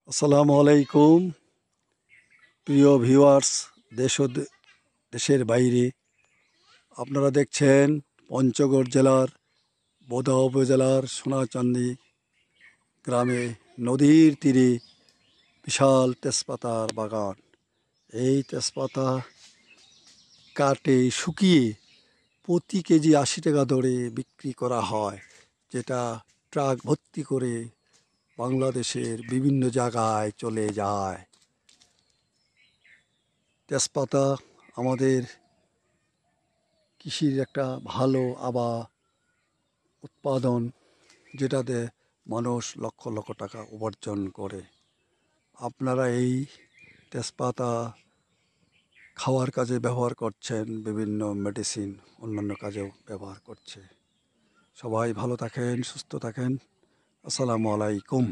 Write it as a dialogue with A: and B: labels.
A: আসসালামু আলাইকুম প্রিয় ভিউয়ার্স, দেশের বাইরে আপনারা দেখছেন পঞ্চগড় জেলার বোদা উপজেলার সোনাচান্দি গ্রামে নদীর তীরে বিশাল তেজপাতার বাগান। এই তেজপাতা কাটে শুকিয়ে প্রতি কেজি 80 টাকা দরে বিক্রি করা হয়, যেটা ট্রাক ভর্তি করে বাংলাদেশের বিভিন্ন জায়গায় চলে যায়। তেজপাতা আমাদের কৃষির একটা ভালো উৎপাদন, যেটাতে মানুষ লক্ষ লক্ষ টাকা উপার্জন করে। আপনারা এই তেজপাতা খাওয়ার কাজে ব্যবহার করছেন, বিভিন্ন মেডিসিন অন্যান্য কাজেও ব্যবহার করছে। সবাই ভালো থাকেন, সুস্থ থাকেন। আসসালামু আলাইকুম।